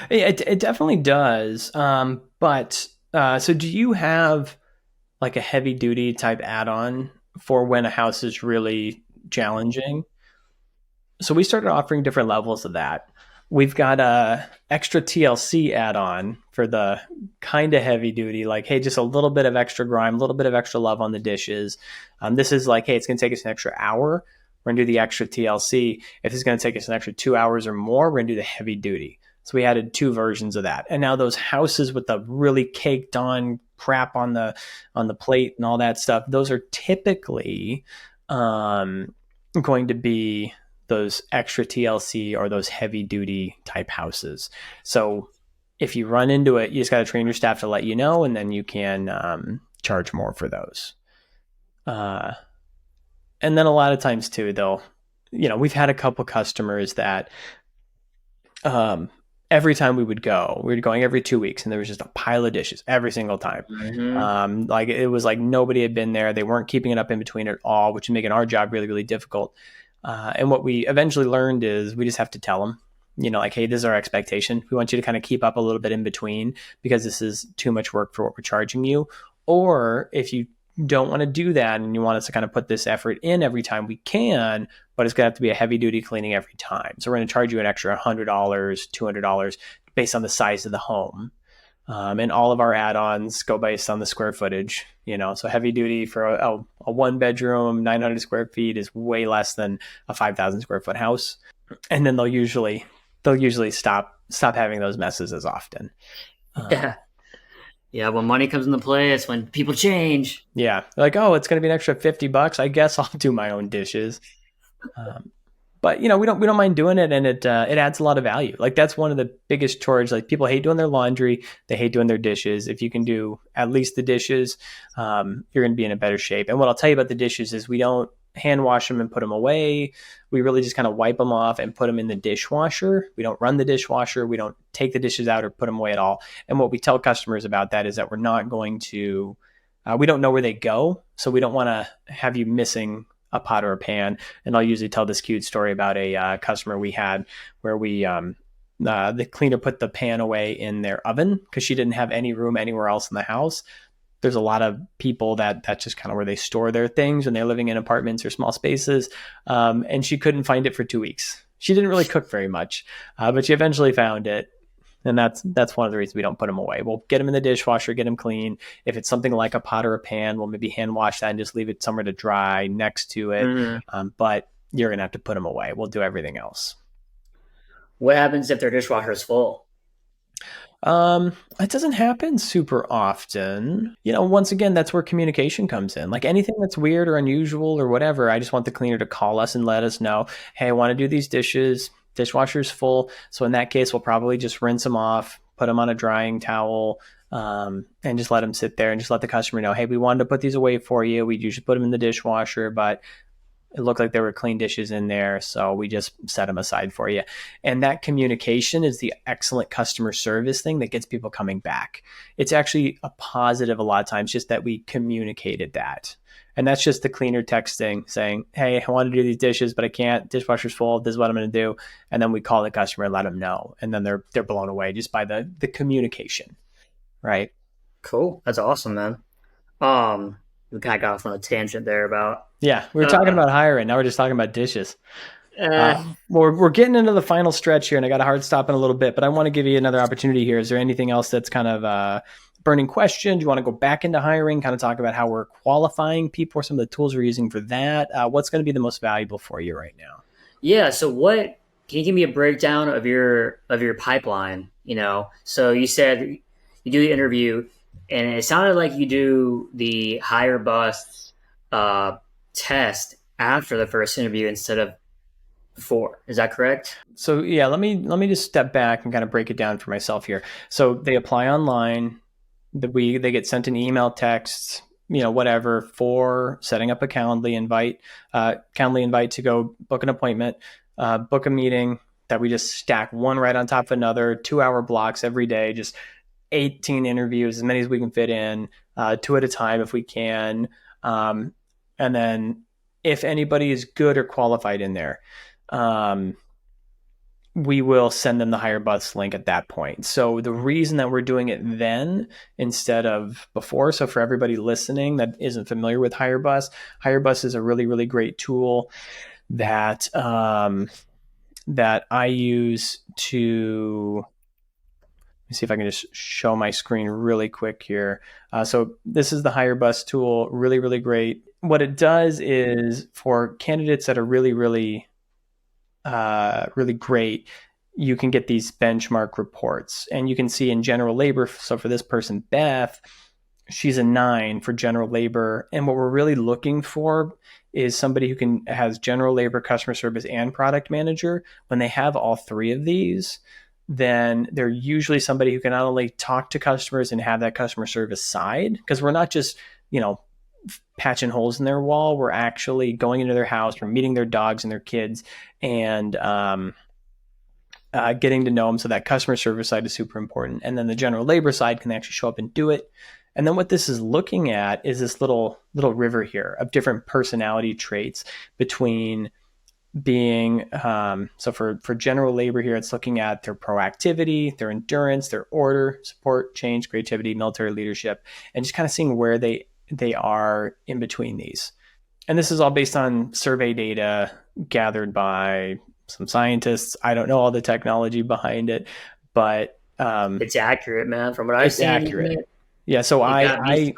It definitely does. But so do you have like a heavy duty type add-on for when a house is really challenging? So we started offering different levels of that. We've got a extra TLC add-on for the kind of heavy duty, like, hey, just a little bit of extra grime, a little bit of extra love on the dishes. This is like, hey, it's going to take us an extra hour. We're going to do the extra TLC. If it's going to take us an extra 2 hours or more, we're going to do the heavy duty. So we added 2 versions of that. And now those houses with the really caked on crap on the plate and all that stuff, those are typically going to be those extra TLC or those heavy duty type houses. So if you run into it, you just got to train your staff to let you know, and then you can charge more for those. And then a lot of times too, we've had a couple customers that every time we were going every 2 weeks, and there was just a pile of dishes every single time. Mm-hmm. Like it was like nobody had been there. They weren't keeping it up in between at all, which is making our job really, really difficult. And what we eventually learned is we just have to tell them, like, hey, this is our expectation. We want you to kind of keep up a little bit in between because this is too much work for what we're charging you. Or if you don't want to do that and you want us to kind of put this effort in every time, we can, but it's going to have to be a heavy duty cleaning every time. So we're going to charge you an extra $100, $200 based on the size of the home. And all of our add-ons go based on the square footage, so heavy duty for a 1-bedroom, 900 square feet is way less than a 5,000 square foot house. And then they'll usually stop having those messes as often. Yeah. When money comes into play, it's when people change. Yeah. Like, oh, it's going to be an extra $50. I guess I'll do my own dishes. But we don't mind doing it, and it adds a lot of value. Like that's one of the biggest chores. Like people hate doing their laundry, they hate doing their dishes. If you can do at least the dishes, you're going to be in a better shape. And what I'll tell you about the dishes is we don't hand wash them and put them away. We really just kind of wipe them off and put them in the dishwasher. We don't run the dishwasher. We don't take the dishes out or put them away at all. And what we tell customers about that is that we're not going to. We don't know where they go, so we don't want to have you missing a pot or a pan. And I'll usually tell this cute story about a customer we had where the cleaner put the pan away in their oven because she didn't have any room anywhere else in the house. There's a lot of people that's just kind of where they store their things when they're living in apartments or small spaces. And she couldn't find it for 2 weeks. She didn't really cook very much, but she eventually found it. And that's one of the reasons we don't put them away. We'll get them in the dishwasher, get them clean. If it's something like a pot or a pan, we'll maybe hand wash that and just leave it somewhere to dry next to it. Mm-hmm. But you're going to have to put them away. We'll do everything else. What happens if their dishwasher is full? It doesn't happen super often. Once again, that's where communication comes in. Like anything that's weird or unusual or whatever, I just want the cleaner to call us and let us know, hey, I want to do these dishes. Dishwasher's full. So in that case, we'll probably just rinse them off, put them on a drying towel, and just let them sit there and just let the customer know, hey, we wanted to put these away for you. We usually put them in the dishwasher, but it looked like there were clean dishes in there. So we just set them aside for you. And that communication is the excellent customer service thing that gets people coming back. It's actually a positive a lot of times, just that we communicated that. And that's just the cleaner texting saying, hey, I want to do these dishes, but I can't. Dishwasher's full. This is what I'm going to do. And then we call the customer and let them know. And then they're blown away just by the communication. Right. Cool. That's awesome, man. We kind of got off on a tangent there about. Yeah. We were talking about hiring. Now we're just talking about dishes. We're getting into the final stretch here, and I got a hard stop in a little bit, but I want to give you another opportunity here. Is there anything else that's kind of burning question? Do you want to go back into hiring, kind of talk about how we're qualifying people, or some of the tools we're using for that? What's going to be the most valuable for you right now? Yeah. So can you give me a breakdown of your pipeline? So you said you do the interview, and it sounded like you do the hire bus test after the first interview instead of before. Is that correct? So yeah, let me just step back and kind of break it down for myself here. So they apply online. They get sent an email, text, whatever, for setting up a Calendly invite to go book an appointment, book a meeting that we just stack one right on top of another, 2-hour blocks every day, just 18 interviews, as many as we can fit in, 2 at a time if we can. And then if anybody is good or qualified in there, we will send them the Hire Bus link at that point. So the reason that we're doing it then instead of before, so for everybody listening that isn't familiar with Hire Bus is a really, really great tool that that I use to, let me see if I can just show my screen really quick here. So this is the Hire Bus tool, really, really great. What it does is for candidates that are really, really, really great, you can get these benchmark reports, and you can see in general labor. So for this person, Beth, she's a 9 for general labor. And what we're really looking for is somebody who has general labor, customer service, and product manager. When they have all three of these, then they're usually somebody who can not only talk to customers and have that customer service side, because we're not just, patching holes in their wall. We're actually going into their house, we're meeting their dogs and their kids, and getting to know them. So that customer service side is super important. And then the general labor side can actually show up and do it. And then what this is looking at is this little river here of different personality traits between being, so for general labor here, it's looking at their proactivity, their endurance, their order, support, change, creativity, military leadership, and just kind of seeing where they are in between these. And this is all based on survey data gathered by some scientists. I don't know all the technology behind it, but it's accurate, man. From what I've seen, accurate. Yeah. So I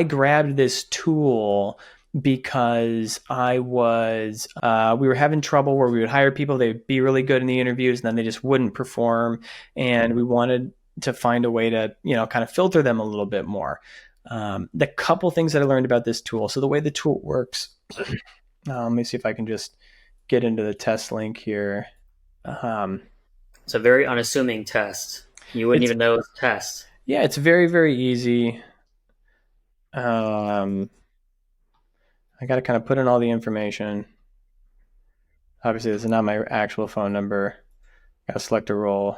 grabbed this tool because we were having trouble where we would hire people, they'd be really good in the interviews, and then they just wouldn't perform. And we wanted to find a way to, kind of filter them a little bit more. The couple things that I learned about this tool. So the way the tool works, let me see if I can just get into the test link here. It's a very unassuming test. You wouldn't even know it's a test. Yeah, it's very, very easy. I got to kind of put in all the information. Obviously, this is not my actual phone number. Got to select a role.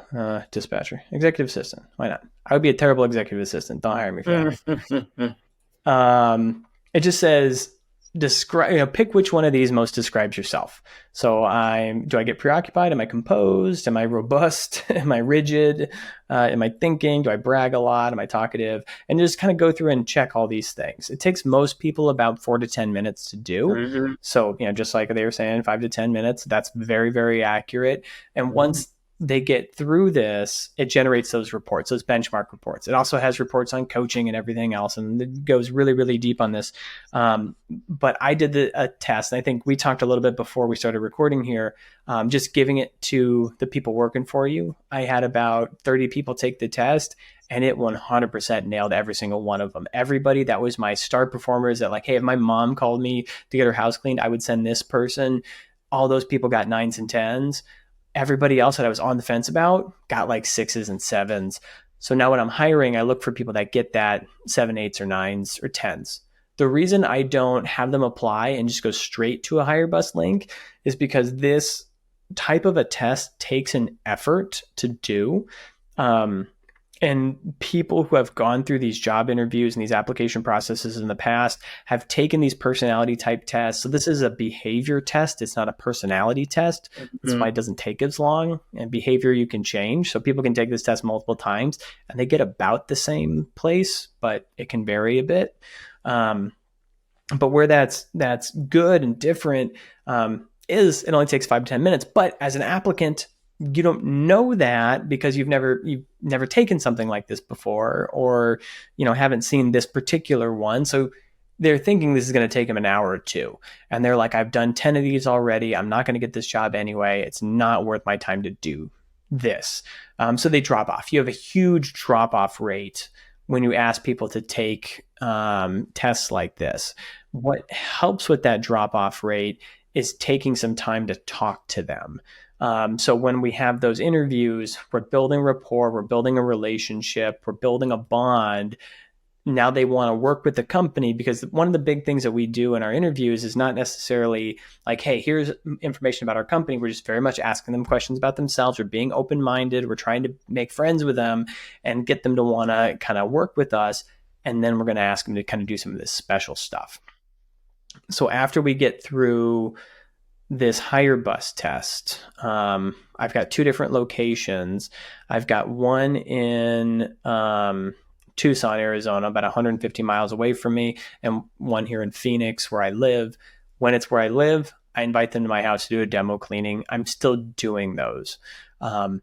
Dispatcher. Executive assistant. Why not? I would be a terrible executive assistant. Don't hire me for that. It just says, pick which one of these most describes yourself. So do I get preoccupied? Am I composed? Am I robust? Am I rigid? Am I thinking? Do I brag a lot? Am I talkative? And just kind of go through and check all these things. It takes most people about 4 to 10 minutes to do. Mm-hmm. So, just like they were saying, 5 to 10 minutes, that's very, very accurate. And once they get through this, it generates those reports, those benchmark reports. It also has reports on coaching and everything else, and it goes really, really deep on this. But I did a test, and I think we talked a little bit before we started recording here, just giving it to the people working for you. I had about 30 people take the test, and it 100% nailed every single one of them. Everybody that was my star performers that hey, if my mom called me to get her house cleaned, I would send this person. All those people got 9s and 10s. Everybody else that I was on the fence about got 6s and 7s. So now when I'm hiring, I look for people that get that 7, 8s or 9s or 10s. The reason I don't have them apply and just go straight to a Hire Bus link is because this type of a test takes an effort to do. And people who have gone through these job interviews and these application processes in the past have taken these personality type tests. So this is a behavior test. It's not a personality test. That's why it doesn't take as long. And behavior you can change. So people can take this test multiple times and they get about the same place, but it can vary a bit. But where that's good and different is it only takes 5 to 10 minutes. But as an applicant, you don't know that because you've never taken something like this before, or haven't seen this particular one. So they're thinking this is going to take them an hour or 2, and they're like, I've done 10 of these already. I'm not going to get this job anyway. It's not worth my time to do this. So they drop off. You have a huge drop off rate when you ask people to take tests like this. What helps with that drop off rate is taking some time to talk to them. So when we have those interviews, we're building rapport, we're building a relationship, we're building a bond. Now they want to work with the company, because one of the big things that we do in our interviews is not necessarily hey, here's information about our company. We're just very much asking them questions about themselves. We're being open-minded. We're trying to make friends with them and get them to want to kind of work with us. And then we're going to ask them to kind of do some of this special stuff. So after we get through this Hire Bus test, I've got 2 different locations. I've got one in Tucson, Arizona, about 150 miles away from me, and one here in Phoenix where I live. When it's where I live, I invite them to my house to do a demo cleaning. I'm still doing those. Um,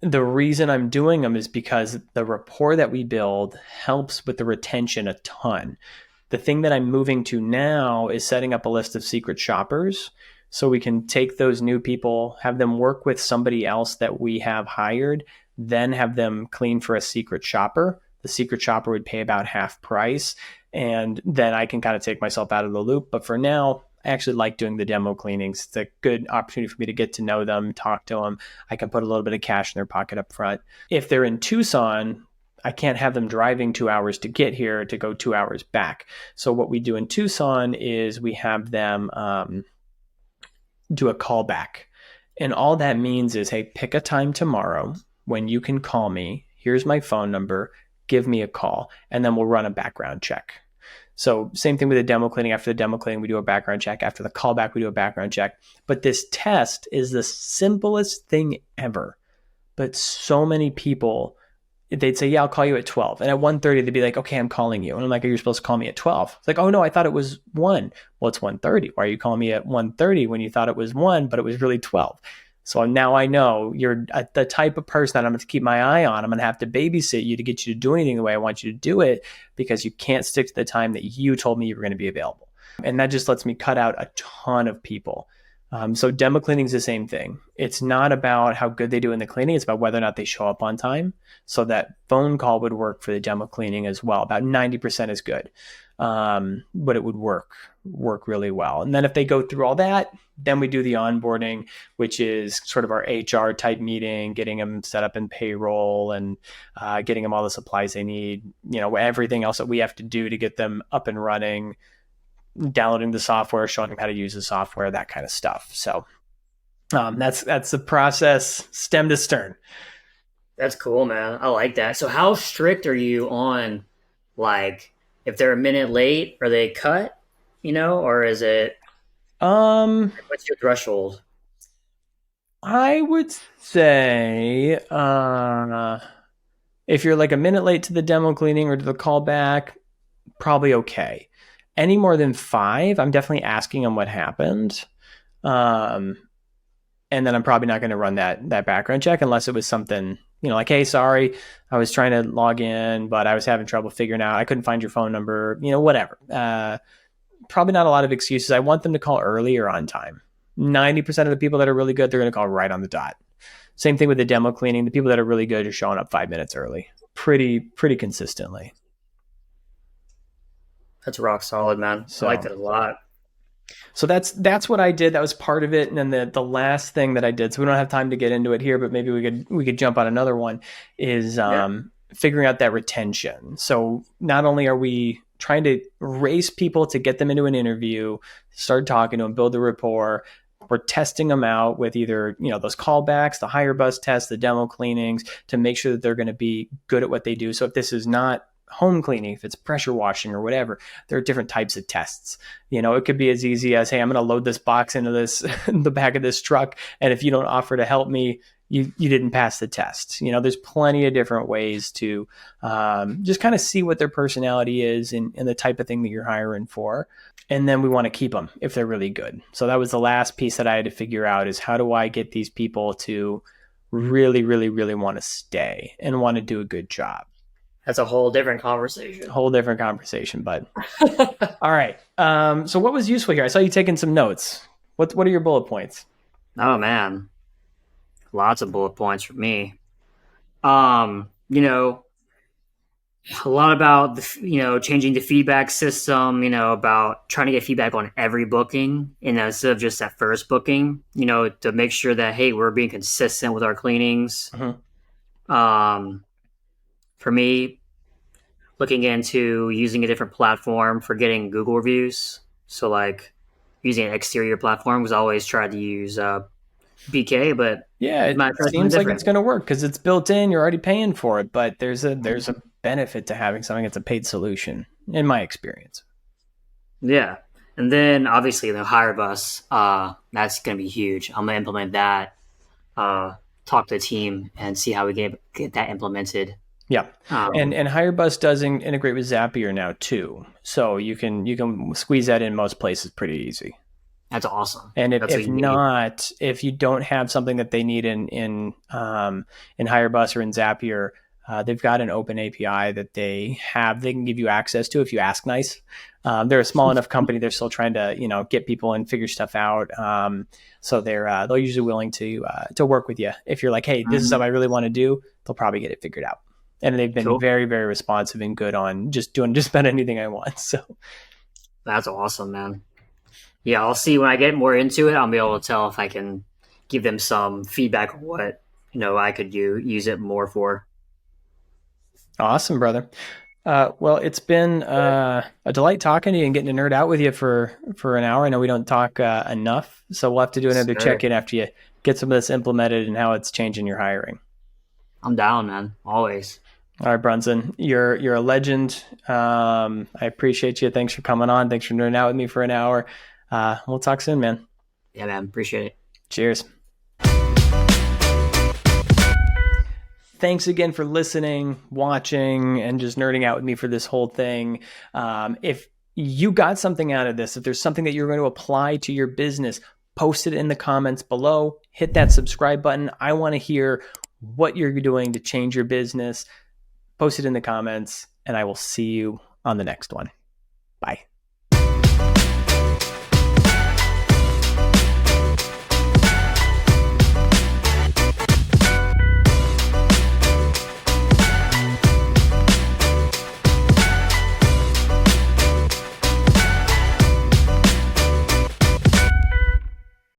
the reason I'm doing them is because the rapport that we build helps with the retention a ton. The thing that I'm moving to now is setting up a list of secret shoppers so we can take those new people, have them work with somebody else that we have hired, then have them clean for a secret shopper. The secret shopper would pay about half price, and then I can kind of take myself out of the loop. But for now, I actually like doing the demo cleanings. It's a good opportunity for me to get to know them, talk to them. I can put a little bit of cash in their pocket up front. If they're in Tucson, I can't have them driving 2 hours to get here to go 2 hours back. So what we do in Tucson is we have them do a callback. And all that means is, hey, pick a time tomorrow when you can call me. Here's my phone number. Give me a call. And then we'll run a background check. So same thing with the demo cleaning. After the demo cleaning, we do a background check. After the callback, we do a background check. But this test is the simplest thing ever. But so many people, they'd say, yeah, I'll call you at 12. And at 1:30, they'd be like, okay, I'm calling you. And I'm like, are you supposed to call me at 12? It's like, oh, no, I thought it was 1. Well, it's 1:30. Why are you calling me at 1:30 when you thought it was 1, but it was really 12? So now I know you're the type of person that I'm going to keep my eye on. I'm going to have to babysit you to get you to do anything the way I want you to do it, because you can't stick to the time that you told me you were going to be available. And that just lets me cut out a ton of people. So demo cleaning is the same thing. It's not about how good they do in the cleaning. It's about whether or not they show up on time. So that phone call would work for the demo cleaning as well. About 90% is good. But it would work really well. And then if they go through all that, then we do the onboarding, which is sort of our HR type meeting, getting them set up in payroll and getting them all the supplies they need, everything else that we have to do to get them up and running, downloading the software, showing them how to use the software, that kind of stuff. So that's the process, stem to stern. That's cool, man. I like that. So how strict are you on, like, if they're a minute late, are they cut, or is it, what's your threshold? I would say if you're like a minute late to the demo cleaning or to the callback, probably okay. Any more than 5, I'm definitely asking them what happened. And then I'm probably not going to run that background check unless it was something, like, hey, sorry, I was trying to log in, but I was having trouble figuring out. I couldn't find your phone number, whatever. Probably not a lot of excuses. I want them to call early or on time. 90% of the people that are really good, they're going to call right on the dot. Same thing with the demo cleaning. The people that are really good are showing up 5 minutes early, pretty consistently. That's rock solid, man. I like that a lot. So that's what I did. That was part of it. And then the last thing that I did, so we don't have time to get into it here, but maybe we could jump on another one, is figuring out that retention. So not only are we trying to race people to get them into an interview, start talking to them, build the rapport, we're testing them out with either, those callbacks, the hire bus test, the demo cleanings, to make sure that they're going to be good at what they do. So if this is not home cleaning, if it's pressure washing or whatever, there are different types of tests. It could be as easy as, hey, I'm going to load this box into the back of this truck, and if you don't offer to help me, you didn't pass the test. There's plenty of different ways to just kind of see what their personality is and the type of thing that you're hiring for. And then we want to keep them if they're really good. So that was the last piece that I had to figure out, is how do I get these people to really, really, really want to stay and want to do a good job. That's a whole different conversation. Bud. All right. So what was useful here? I saw you taking some notes. What are your bullet points? Oh, man. Lots of bullet points for me. A lot about changing the feedback system, about trying to get feedback on every booking, instead of just that first booking, to make sure that, hey, we're being consistent with our cleanings. Mm-hmm. For me, looking into using a different platform for getting Google reviews. So like using an exterior platform, because I always tried to use BK, but yeah, it seems like it's going to work because it's built in. You're already paying for it, but there's a benefit to having something that's a paid solution, in my experience. Yeah, and then obviously the hire bus, that's going to be huge. I'm going to implement that. Talk to the team and see how we get that implemented. Yeah, and HireBus does integrate with Zapier now too, so you can squeeze that in most places pretty easy. That's awesome. And That's what if you need. not, if you don't have something that they need in Hirebus or in Zapier, they've got an open API that they can give you access to if you ask nice. They're a small enough company; they're still trying to get people and figure stuff out. So they're usually willing to work with you if you're like, hey, this is Mhm. something I really want to do. They'll probably get it figured out. And they've been Cool. very, very responsive and good on just doing just about anything I want. So That's awesome, man. Yeah, I'll see when I get more into it. I'll be able to tell if I can give them some feedback on what I could use it more for. awesome, brother. Well, it's been a delight talking to you and getting to nerd out with you for an hour. I know we don't talk enough, so we'll have to do another check Sure. in after you get some of this implemented and how it's changing your hiring. I'm down, man. Always. All right, Brunson, you're a legend. I appreciate you. Thanks for coming on. Thanks for nerding out with me for an hour. We'll talk soon, man. Yeah, man. Appreciate it. Cheers. Thanks again for listening, watching, and just nerding out with me for this whole thing. If you got something out of this, if there's something that you're going to apply to your business, post it in the comments below. Hit that subscribe button. I want to hear what you're doing to change your business. Post it in the comments, and I will see you on the next one. Bye.